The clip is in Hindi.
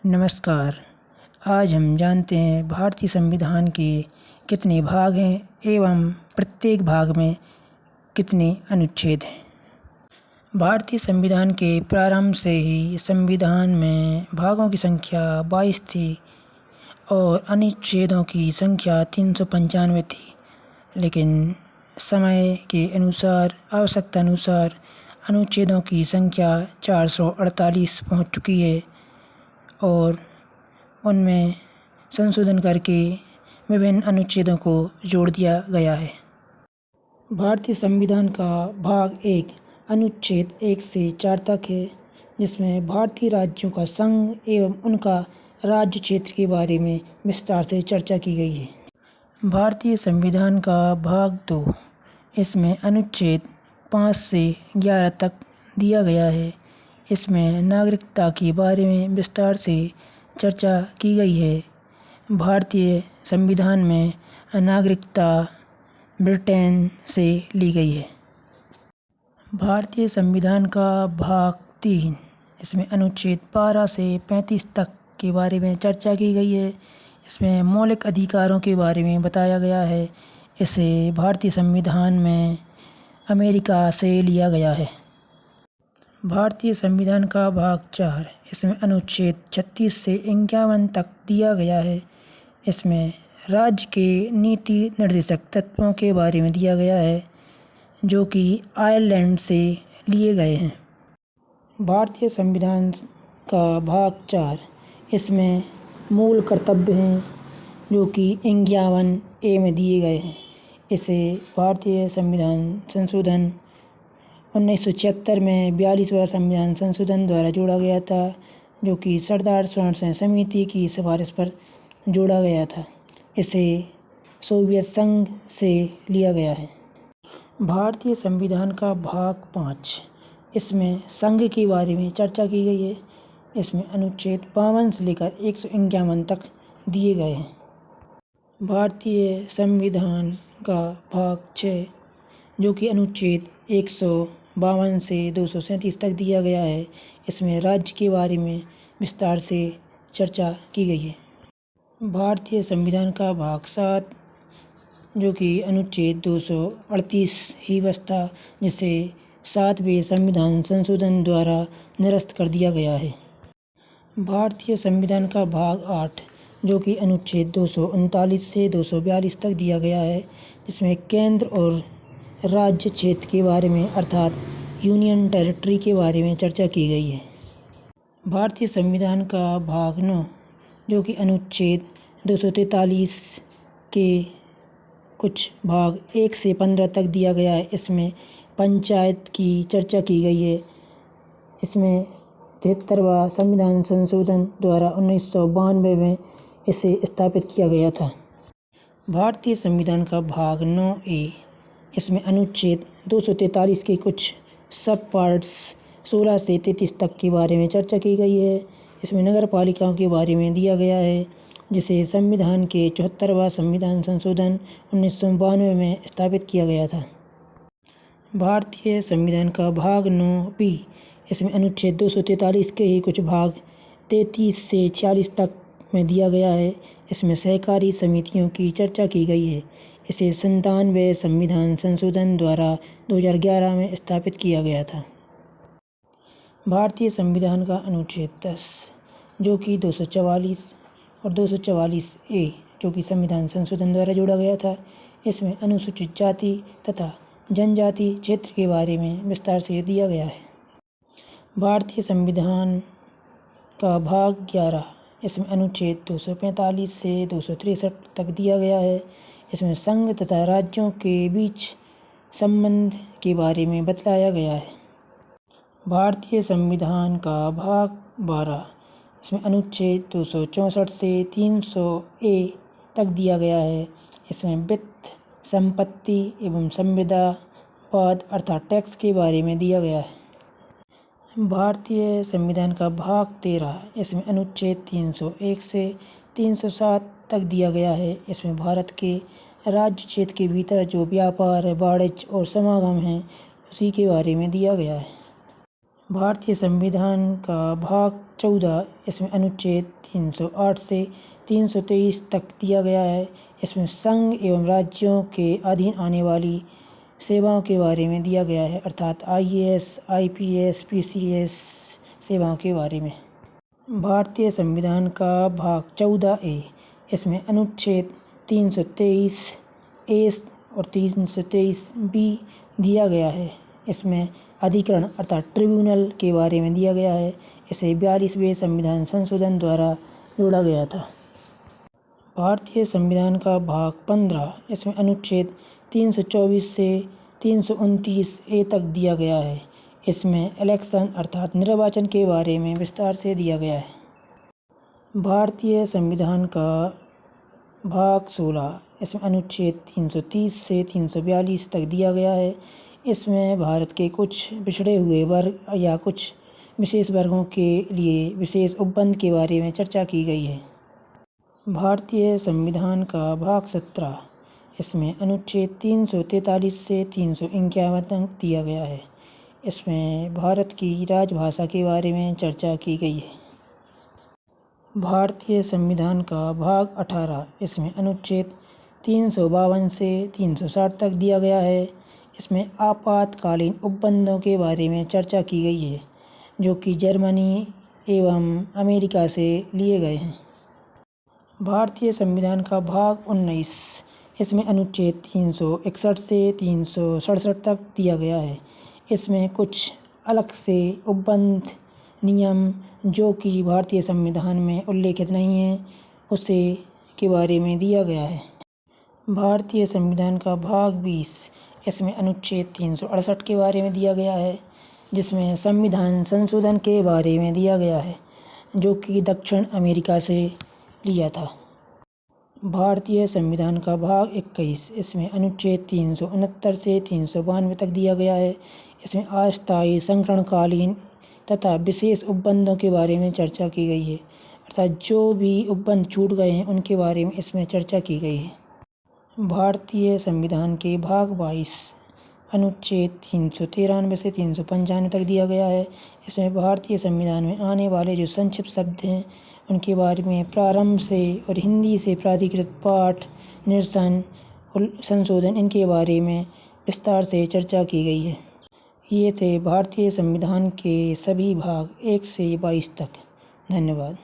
नमस्कार। आज हम जानते हैं भारतीय संविधान के कितने भाग हैं एवं प्रत्येक भाग में कितने अनुच्छेद हैं। भारतीय संविधान के प्रारंभ से ही संविधान में भागों की संख्या 22 थी और अनुच्छेदों की संख्या 395 थी, लेकिन समय के अनुसार आवश्यकता अनुसार अनुच्छेदों की संख्या 448 पहुंच चुकी है और उनमें संशोधन करके विभिन्न अनुच्छेदों को जोड़ दिया गया है। भारतीय संविधान का भाग 1 अनुच्छेद 1 से 4 तक है, जिसमें भारतीय राज्यों का संघ एवं उनका राज्य क्षेत्र के बारे में विस्तार से चर्चा की गई है। भारतीय संविधान का भाग 2 इसमें अनुच्छेद 5 से 11 तक दिया गया है। इसमें नागरिकता के बारे में विस्तार से चर्चा की गई है। भारतीय संविधान में नागरिकता ब्रिटेन से ली गई है। भारतीय संविधान का भाग 3 इसमें अनुच्छेद 12 से 35 तक के बारे में चर्चा की गई है। इसमें मौलिक अधिकारों के बारे में बताया गया है। इसे भारतीय संविधान में अमेरिका से लिया गया है। भारतीय संविधान का भाग 4 इसमें अनुच्छेद 36 से 51 तक दिया गया है। इसमें राज्य के नीति निर्देशक तत्वों के बारे में दिया गया है, जो कि आयरलैंड से लिए गए हैं। भारतीय संविधान का भाग 4 इसमें मूल कर्तव्य हैं, जो कि 51A में दिए गए हैं। इसे भारतीय संविधान संशोधन 1976 में 42वां संविधान संशोधन द्वारा जोड़ा गया था, जो कि सरदार स्वर्ण सिंह समिति की सिफारिश पर जोड़ा गया था। इसे सोवियत संघ से लिया गया है। भारतीय संविधान का भाग 5 इसमें संघ के बारे में चर्चा की गई है। इसमें अनुच्छेद 52 से लेकर 151 तक दिए गए हैं। भारतीय संविधान का भाग 6 जो कि अनुच्छेद 152 से 237 तक दिया गया है, इसमें राज्य के बारे में विस्तार से चर्चा की गई है। भारतीय संविधान का भाग 7 जो कि अनुच्छेद 238 ही बस था, जिसे 7वें संविधान संशोधन द्वारा निरस्त कर दिया गया है। भारतीय संविधान का भाग 8 जो कि अनुच्छेद 239 से 242 तक दिया गया है, जिसमें केंद्र और राज्य क्षेत्र के बारे में अर्थात यूनियन टेरिटरी के बारे में चर्चा की गई है। भारतीय संविधान का भाग 9 जो कि अनुच्छेद 243 के कुछ भाग 1 से 15 तक दिया गया है। इसमें पंचायत की चर्चा की गई है। इसमें 73वां संविधान संशोधन द्वारा 1992 में इसे स्थापित किया गया था। भारतीय संविधान का भाग 9A इसमें अनुच्छेद 243 के कुछ सब पार्ट्स 16 से 33 तक के बारे में चर्चा की गई है। इसमें नगर पालिकाओं के बारे में दिया गया है, जिसे संविधान के 74वां संविधान संशोधन 1992 में स्थापित किया गया था। भारतीय संविधान का भाग 9B इसमें अनुच्छेद 243 के ही कुछ भाग 33 से 46 तक में दिया गया है। इसमें सहकारी समितियों की चर्चा की गई है। इसे 97वें संविधान संशोधन द्वारा 2011 में स्थापित किया गया था। भारतीय संविधान का अनुच्छेद 10 जो कि 244 और 244A जो कि संविधान संशोधन द्वारा जोड़ा गया था, इसमें अनुसूचित जाति तथा जनजाति क्षेत्र के बारे में विस्तार से दिया गया है। भारतीय संविधान का भाग 11 इसमें अनुच्छेद 245 से 263 तक दिया गया है। इसमें संघ तथा राज्यों के बीच संबंध के बारे में बतलाया गया है। भारतीय संविधान का भाग 12 इसमें अनुच्छेद 264 से 300A तक दिया गया है। इसमें वित्त, संपत्ति एवं संविदा वाद अर्थात टैक्स के बारे में दिया गया है। भारतीय संविधान का भाग 13 इसमें अनुच्छेद 301 से 307 तक दिया गया है। इसमें भारत के राज्य क्षेत्र के भीतर जो व्यापार, वाणिज्य और समागम हैं, उसी के बारे में दिया गया है। भारतीय संविधान का भाग 14, इसमें अनुच्छेद 308 से 323 तक दिया गया है। इसमें संघ एवं राज्यों के अधीन आने वाली सेवाओं के बारे में दिया गया है, अर्थात IAS, IPS, PCS सेवाओं के बारे में। भारतीय संविधान का भाग 14A, इसमें अनुच्छेद 323 ए और 323 बी दिया गया है। इसमें अधिकरण अर्थात ट्रिब्यूनल के बारे में दिया गया है। इसे 42वें संविधान संशोधन द्वारा जोड़ा गया था। भारतीय संविधान का भाग 15, इसमें अनुच्छेद 324 से 329 ए तक दिया गया है। इसमें इलेक्शन अर्थात निर्वाचन के बारे में विस्तार से दिया गया है। भारतीय संविधान का भाग 16, इसमें अनुच्छेद 330 से 342 तक दिया गया है। इसमें भारत के कुछ पिछड़े हुए वर्ग या कुछ विशेष वर्गों के लिए विशेष उपबंध के बारे में चर्चा की गई है। भारतीय संविधान का भाग 17, इसमें अनुच्छेद 343 से 351 तक दिया गया है। इसमें भारत की राजभाषा के बारे में चर्चा की गई है। भारतीय संविधान का भाग 18, इसमें अनुच्छेद 352 से 360 तक दिया गया है। इसमें आपातकालीन उपबंधों के बारे में चर्चा की गई है, जो कि जर्मनी एवं अमेरिका से लिए गए हैं। भारतीय संविधान का भाग 19, इसमें अनुच्छेद 361 से 367 तक दिया गया है। इसमें कुछ अलग से उपबंध नियम जो कि भारतीय संविधान में उल्लेखित नहीं है उसे के बारे में दिया गया है। भारतीय संविधान का भाग 20, इसमें अनुच्छेद 368 के बारे में दिया गया है, जिसमें संविधान संशोधन के बारे में दिया गया है, जो कि दक्षिण अमेरिका से लिया था। भारतीय संविधान का भाग 21, इसमें अनुच्छेद 369 से 392 तक दिया गया है। इसमें अस्थायी संकरणकालीन तथा विशेष उपबंधों के बारे में चर्चा की गई है, अर्थात जो भी उपबंध छूट गए हैं उनके बारे में इसमें चर्चा की गई है। भारतीय संविधान के भाग 22, अनुच्छेद 393 से 395 तक दिया गया है। इसमें भारतीय संविधान में आने वाले जो संक्षिप्त शब्द हैं उनके बारे में प्रारंभ से और हिंदी से प्राधिकृत पाठ, निरसन, संशोधन इनके बारे में विस्तार से चर्चा की गई है। ये थे भारतीय संविधान के सभी भाग 1 से 22 तक। धन्यवाद।